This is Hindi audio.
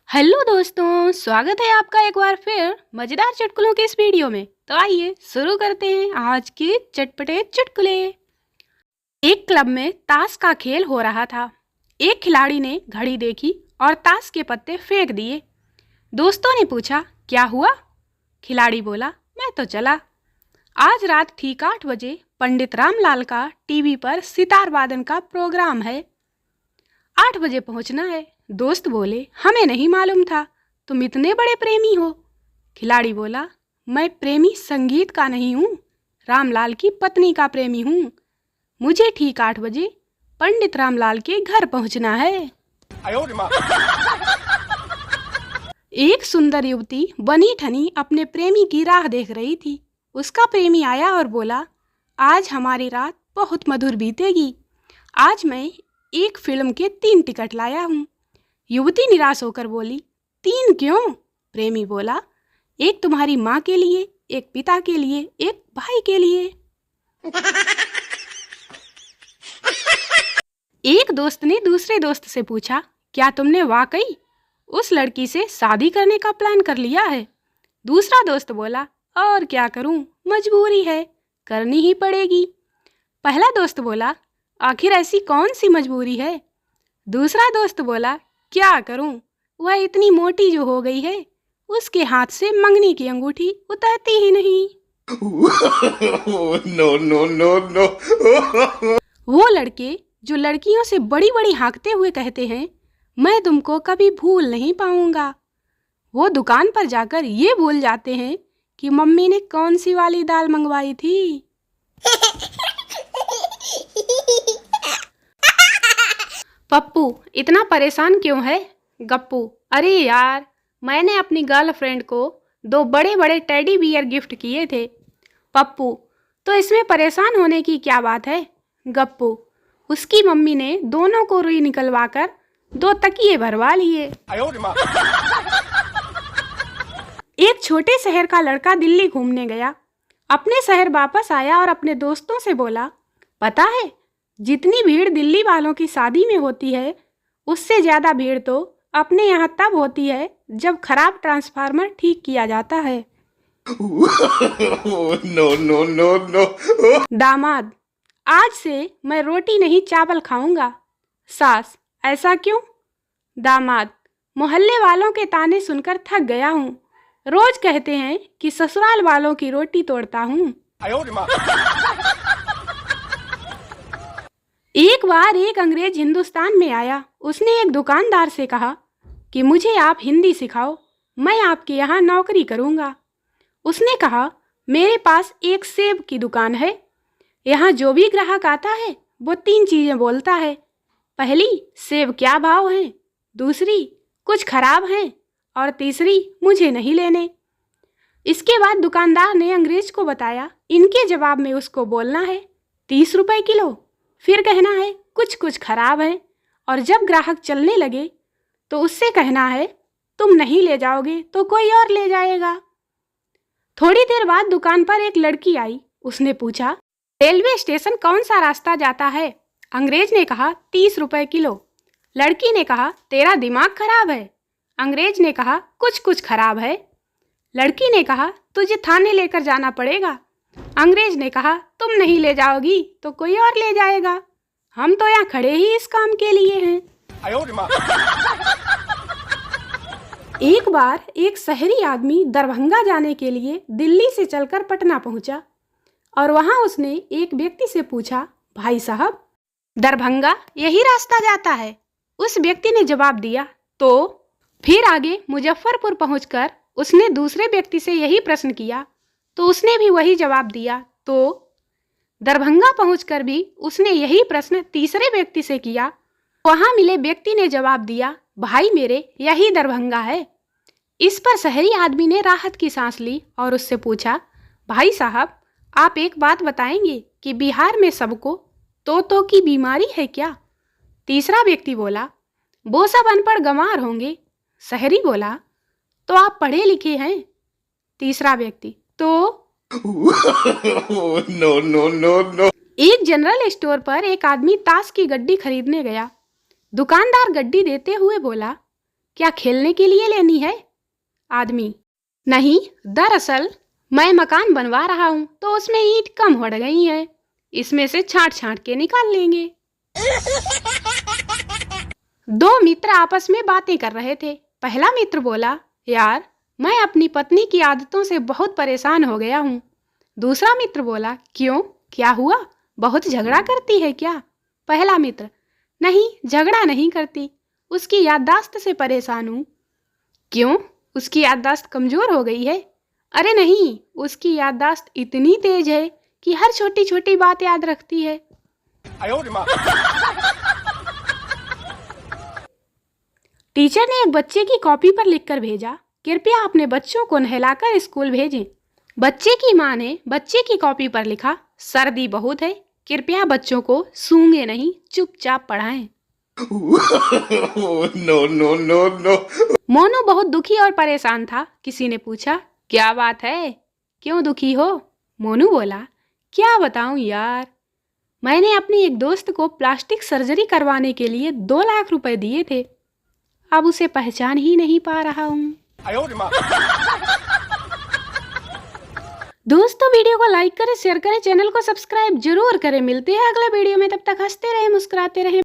हेलो दोस्तों, स्वागत है आपका एक बार फिर मजेदार चुटकुलों के इस वीडियो में। तो आइए शुरू करते हैं आज के चटपटे चुटकुले। एक क्लब में ताश का खेल हो रहा था। एक खिलाड़ी ने घड़ी देखी और ताश के पत्ते फेंक दिए। दोस्तों ने पूछा, क्या हुआ? खिलाड़ी बोला, मैं तो चला। आज रात ठीक 8 बजे पंडित रामलाल का टीवी पर सितार वादन का प्रोग्राम है। 8 बजे पहुंचना है। दोस्त बोले, हमें नहीं मालूम था तुम इतने बड़े प्रेमी हो। खिलाड़ी बोला, मैं प्रेमी संगीत का नहीं हूँ, रामलाल की पत्नी का प्रेमी हूँ। मुझे ठीक 8 बजे पंडित रामलाल के घर पहुंचना है। एक सुंदर युवती बनी ठनी अपने प्रेमी की राह देख रही थी। उसका प्रेमी आया और बोला, आज हमारी रात बहुत मधुर बीतेगी। आज मैं एक फिल्म के 3 टिकट लाया हूँ। युवती निराश होकर बोली, 3 क्यों? प्रेमी बोला, एक तुम्हारी माँ के लिए, एक पिता के लिए, एक भाई के लिए। एक दोस्त ने दूसरे दोस्त से पूछा, क्या तुमने वाकई उस लड़की से शादी करने का प्लान कर लिया है? दूसरा दोस्त बोला, और क्या करूं, मजबूरी है, करनी ही पड़ेगी। पहला दोस्त बोला, आखिर ऐसी कौन सी मजबूरी है? दूसरा दोस्त बोला, क्या करूं, वह इतनी मोटी जो हो गई है, उसके हाथ से मंगनी की अंगूठी उतरती ही नहीं। No no no no. वो लड़के जो लड़कियों से बड़ी बड़ी हाँकते हुए कहते हैं, मैं तुमको कभी भूल नहीं पाऊंगा, वो दुकान पर जाकर ये भूल जाते हैं कि मम्मी ने कौन सी वाली दाल मंगवाई थी। पप्पू इतना परेशान क्यों है? गप्पू, अरे यार, मैंने अपनी गर्लफ्रेंड को 2 बड़े बड़े टेडी बियर गिफ्ट किए थे। पप्पू, तो इसमें परेशान होने की क्या बात है? गप्पू, उसकी मम्मी ने दोनों को रुई निकलवाकर 2 तकिए भरवा लिए। एक छोटे शहर का लड़का दिल्ली घूमने गया। अपने शहर वापस आया और अपने दोस्तों से बोला, पता है, जितनी भीड़ दिल्ली वालों की शादी में होती है, उससे ज़्यादा भीड़ तो अपने यहाँ तब होती है जब खराब ट्रांसफार्मर ठीक किया जाता है। No no no no. दामाद, आज से मैं रोटी नहीं चावल खाऊंगा। सास, ऐसा क्यों? दामाद, मोहल्ले वालों के ताने सुनकर थक गया हूँ। रोज कहते हैं कि ससुराल वालों की रोटी तोड़ता हूँ। एक बार एक अंग्रेज हिंदुस्तान में आया। उसने एक दुकानदार से कहा कि मुझे आप हिंदी सिखाओ, मैं आपके यहाँ नौकरी करूँगा। उसने कहा, मेरे पास एक सेब की दुकान है। यहाँ जो भी ग्राहक आता है वो 3 चीज़ें बोलता है। पहली, सेब क्या भाव है? दूसरी, कुछ खराब हैं? और तीसरी, मुझे नहीं लेने। इसके बाद दुकानदार ने अंग्रेज को बताया, इनके जवाब में उसको बोलना है 30 रुपए किलो, फिर कहना है कुछ कुछ खराब है, और जब ग्राहक चलने लगे तो उससे कहना है, तुम नहीं ले जाओगे तो कोई और ले जाएगा। थोड़ी देर बाद दुकान पर एक लड़की आई। उसने पूछा, रेलवे स्टेशन कौन सा रास्ता जाता है? अंग्रेज ने कहा, 30 रुपए किलो। लड़की ने कहा, तेरा दिमाग खराब है। अंग्रेज ने कहा, कुछ कुछ खराब है। लड़की ने कहा, तुझे थाने लेकर जाना पड़ेगा। अंग्रेज ने कहा, तुम नहीं ले जाओगी तो कोई और ले जाएगा, हम तो यहाँ खड़े ही इस काम के लिए हैं। एक बार एक शहरी आदमी दरभंगा जाने के लिए दिल्ली से चलकर पटना पहुंचा और वहां उसने एक व्यक्ति से पूछा, भाई साहब, दरभंगा यही रास्ता जाता है? उस व्यक्ति ने जवाब दिया, तो फिर आगे मुजफ्फरपुर पहुंचकर उसने दूसरे व्यक्ति से यही प्रश्न किया, तो उसने भी वही जवाब दिया। तो दरभंगा पहुंचकर भी उसने यही प्रश्न तीसरे व्यक्ति से किया। वहां मिले व्यक्ति ने जवाब दिया, भाई मेरे, यही दरभंगा है। इस पर शहरी आदमी ने राहत की सांस ली और उससे पूछा, भाई साहब, आप एक बात बताएंगे कि बिहार में सबको तोतों की बीमारी है क्या? तीसरा व्यक्ति बोला, वो सब अनपढ़ गंवार होंगे। शहरी बोला, तो आप पढ़े लिखे हैं? तीसरा व्यक्ति, तो नो नो नो नो। एक जनरल स्टोर पर एक आदमी ताश की गड्डी खरीदने गया। दुकानदार गड्डी देते हुए बोला, क्या खेलने के लिए लेनी है? आदमी, नहीं, दरअसल मैं मकान बनवा रहा हूँ तो उसमें ईंट कम हो गई है, इसमें से छांट छांट के निकाल लेंगे। दो मित्र आपस में बातें कर रहे थे। पहला मित्र बोला, यार मैं अपनी पत्नी की आदतों से बहुत परेशान हो गया हूँ। दूसरा मित्र बोला, क्यों, क्या हुआ, बहुत झगड़ा करती है क्या? पहला मित्र, नहीं, झगड़ा नहीं करती, उसकी याददाश्त से परेशान हूँ। क्यों, उसकी याददाश्त कमजोर हो गई है? अरे नहीं, उसकी याददाश्त इतनी तेज है कि हर छोटी छोटी बात याद रखती है। टीचर ने एक बच्चे की कॉपी पर लिखकर भेजा, कृपया अपने बच्चों को नहलाकर स्कूल भेजें। बच्चे की माँ ने बच्चे की कॉपी पर लिखा, सर्दी बहुत है, कृपया बच्चों को सूंघे नहीं, चुपचाप पढ़ाएं। No, no, no, no. Monu बहुत दुखी और परेशान था। किसी ने पूछा, क्या बात है, क्यों दुखी हो? मोनू बोला, क्या बताऊं यार, मैंने अपनी एक दोस्त को प्लास्टिक सर्जरी करवाने के लिए 2 लाख रुपए दिए थे, अब उसे पहचान ही नहीं पा रहा हूँ। दोस्तों वीडियो को लाइक करें, शेयर करें, चैनल को सब्सक्राइब जरूर करें। मिलते हैं अगले वीडियो में, तब तक हंसते रहें, मुस्कुराते रहें।